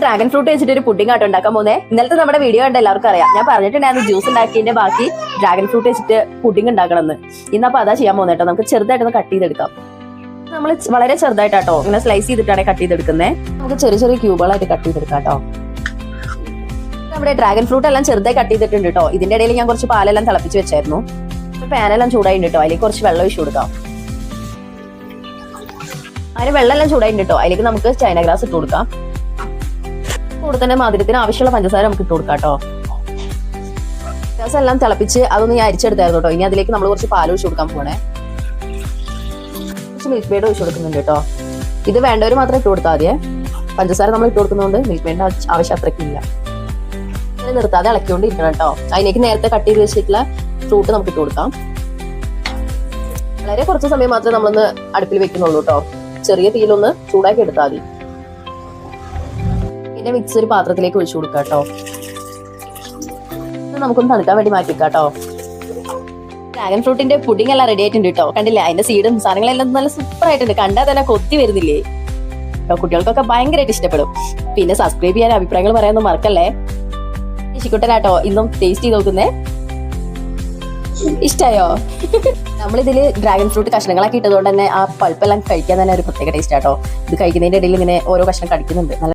Dragon fruit വെച്ചിട്ട് ഒരു pudding ആട്ടോ ഉണ്ടാക്കാൻ പോകുന്നത്. ഇന്നലത്തെ നമ്മുടെ വീഡിയോ കണ്ട എല്ലാവർക്കും അറിയാം. ഞാൻ പറഞ്ഞിട്ടുണ്ടായിരുന്നു ജ്യൂസ് ഉണ്ടാക്കിയതിന്റെ ബാക്കി ഡ്രാഗൺ ഫ്രൂട്ട് വെച്ചിട്ട് പുഡിംഗ് ഉണ്ടാക്കണമെന്ന്. ഇന്നപ്പോൾ അതാ ചെയ്യാൻ പോകുന്നത് കേട്ടോ. നമുക്ക് ചെറുതായിട്ടൊന്ന് കട്ട് ചെയ്തെടുക്കാം. നമ്മൾ വളരെ ചെറുതായിട്ടാട്ടോ ഇങ്ങനെ സ്ലൈസ് ചെയ്തിട്ടാണ് കട്ട് ചെയ്തെടുക്കുന്നത്. നമുക്ക് ചെറിയ ചെറിയ ക്യൂബുകളായിട്ട് കട്ട് ചെയ്തെടുക്കാം കേട്ടോ. നമ്മുടെ ഡ്രാഗൺ ഫ്രൂട്ട് എല്ലാം ചെറുതായി കട്ട് ചെയ്തിട്ടുണ്ട് കേട്ടോ. ഇതിന്റെ ഇടയിൽ ഞാൻ കുറച്ച് പാലെല്ലാം തിളപ്പിച്ച് വെച്ചായിരുന്നു. പാനെല്ലാം ചൂടായിട്ടുണ്ട് കേട്ടോ. അതിലേക്ക് കുറച്ച് വെള്ളം ഒഴിച്ചു കൊടുക്കാം. അതിന് വെള്ളമെല്ലാം ചൂടായിട്ടുണ്ട് കേട്ടോ. അതിലേക്ക് നമുക്ക് ചൈന ഗ്രാസ് ഇട്ട് കൊടുക്കാം. കൂടെ തന്നെ മധുരത്തിന് ആവശ്യമുള്ള പഞ്ചസാര നമുക്ക് ഇട്ട് കൊടുക്കാം കേട്ടോ. ഗ്രാസ് എല്ലാം തിളപ്പിച്ച് അതൊന്ന് ഞാൻ അരിച്ചെടുത്തായിരുന്നു കേട്ടോ. ഇനി അതിലേക്ക് നമ്മൾ കുറച്ച് പാൽ ഒഴിച്ചു കൊടുക്കാൻ പോകണേ. കുറച്ച് മിൽക്ക് മെയ്ഡ് ഒഴിച്ചു കൊടുക്കുന്നുണ്ട് കേട്ടോ. ഇത് വേണ്ടവർ മാത്രം ഇട്ട് കൊടുത്താൽ മതിയേ. പഞ്ചസാര നമ്മൾ ഇട്ട് കൊടുക്കുന്നതുകൊണ്ട് മിൽക്ക് മെയ്ഡിന്റെ ആവശ്യം അത്രയ്ക്കില്ല. നിർത്താതെ ഇളക്കിക്കൊണ്ട് ഇരിക്കണം കേട്ടോ. അതിലേക്ക് നേരത്തെ കട്ട് ചെയ്ത് വെച്ചിട്ടുള്ള ഫ്രൂട്ട് നമുക്ക് ഇട്ട് കൊടുക്കാം. വളരെ കുറച്ച് സമയം മാത്രമേ നമ്മളൊന്ന് അടുപ്പിൽ വെക്കുന്നുള്ളൂ കേട്ടോ. ചെറിയ തീയിലൊന്ന് ചൂടാക്കി എടുത്താൽ മതി. പിന്നെ മിക്സ് ഒരു പാത്രത്തിലേക്ക് ഒഴിച്ചു കൊടുക്കാം കേട്ടോ. നമുക്കൊന്ന് തണുക്കാൻ വേണ്ടി മാറ്റി വെക്കാം കേട്ടോ. ഡ്രാഗൺ ഫ്രൂട്ടിന്റെ പുഡിംഗ് എല്ലാം റെഡി ആയിട്ടുണ്ട് കേട്ടോ. കണ്ടില്ലേ, അതിന്റെ സീഡും സാധനങ്ങളെല്ലാം നല്ല സൂപ്പർ ആയിട്ടുണ്ട്. കണ്ടാൽ തന്നെ കൊത്തി വരുന്നില്ലേ കേട്ടോ. കുട്ടികൾക്കൊക്കെ ഭയങ്കരമായിട്ട് ഇഷ്ടപ്പെടും. പിന്നെ സബ്സ്ക്രൈബ് ചെയ്യാൻ അഭിപ്രായങ്ങൾ പറയാനൊന്നും മറക്കല്ലേ. ശിക്കുട്ടനാട്ടോ ഇന്നും ടേസ്റ്റ് ചെയ്ത് നോക്കുന്നേ. ഇഷ്ടായോ? നമ്മളിതില് ഡ്രാഗൺ ഫ്രൂട്ട് കഷ്ണങ്ങളാക്കി ഇട്ടതുകൊണ്ട് തന്നെ ആ പൾപ്പെല്ലാം കഴിക്കാൻ തന്നെ ഒരു പ്രത്യേക ടേസ്റ്റ് ആട്ടോ. ഇത് കഴിക്കുന്നതിന്റെ ഇടയിൽ ഇങ്ങനെ ഓരോ കഷ്ണം കടിക്കുന്നുണ്ട്.